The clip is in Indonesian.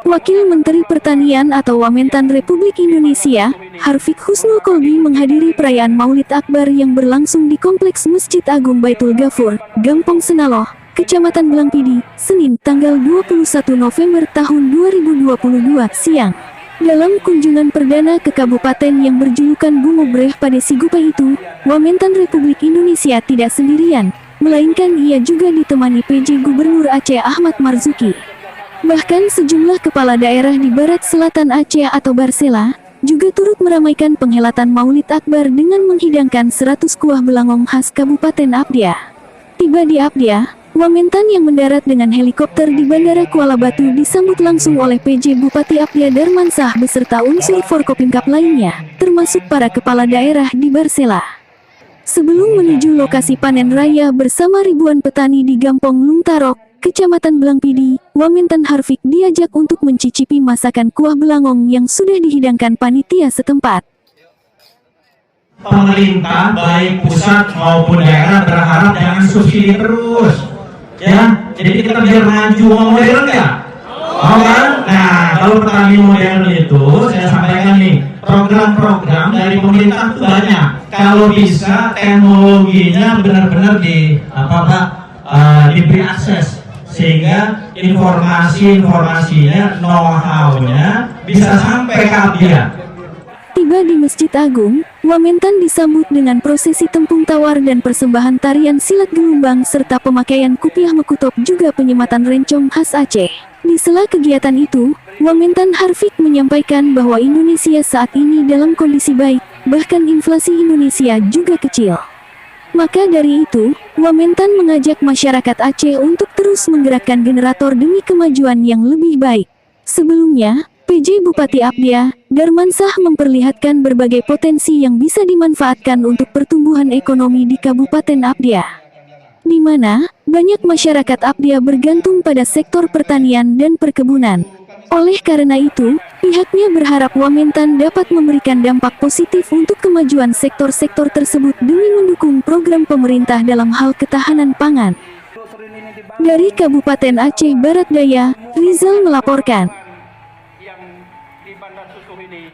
Wakil Menteri Pertanian atau Wamentan Republik Indonesia, Harfiq Husnul Kolbi menghadiri perayaan Maulid Akbar yang berlangsung di Kompleks Masjid Agung Baitul Ghafur, Gampong Senaloh, Kecamatan Blangpidi, Senin, tanggal 21 November tahun 2022, siang. Dalam kunjungan perdana ke kabupaten yang berjulukan Bumobreh pada Sigupai itu, Wamentan Republik Indonesia tidak sendirian, melainkan ia juga ditemani PJ Gubernur Aceh Ahmad Marzuki. Bahkan sejumlah kepala daerah di Barat Selatan Aceh atau Barsela, juga turut meramaikan penghelatan Maulid Akbar dengan menghidangkan 100 kuah belangong khas Kabupaten Apdia. Tiba di Apdia, Wamentan yang mendarat dengan helikopter di Bandara Kuala Batu disambut langsung oleh PJ Bupati Apdia Darmansah beserta unsur Forkopimkab lainnya, termasuk para kepala daerah di Barsela. Sebelum menuju lokasi panen raya bersama ribuan petani di Gampong Lungtarok, Kecamatan Blangpidi, Wamentan Harfiq diajak untuk mencicipi masakan kuah belangong yang sudah dihidangkan panitia setempat. Pemerintah baik pusat maupun daerah berharap jangan subsidi terus. Ya, jadi kita biar maju. Mau modern nggak? Mau kan? Nah, kalau petani modern itu saya sampaikan nih, program-program dari pemerintah itu banyak. Kalau bisa teknologinya benar-benar diberi akses sehingga informasinya, know-how-nya bisa sampai ke Apdia. Tiba di Masjid Agung, Wamentan disambut dengan prosesi tempung tawar dan persembahan tarian silat gelombang serta pemakaian kupiah mekutop juga penyematan rencong khas Aceh. Di sela kegiatan itu, Wamentan Harfiq menyampaikan bahwa Indonesia saat ini dalam kondisi baik, bahkan inflasi Indonesia juga kecil. Maka dari itu, Wamentan mengajak masyarakat Aceh untuk terus menggerakkan generator demi kemajuan yang lebih baik. Sebelumnya, PJ Bupati Apdia, Darmansah memperlihatkan berbagai potensi yang bisa dimanfaatkan untuk pertumbuhan ekonomi di Kabupaten Apdia, di mana banyak masyarakat Apdia bergantung pada sektor pertanian dan perkebunan. Oleh karena itu, pihaknya berharap Wamentan dapat memberikan dampak positif untuk kemajuan sektor-sektor tersebut demi mendukung program pemerintah dalam hal ketahanan pangan. Dari Kabupaten Aceh Barat Daya, Rizal melaporkan.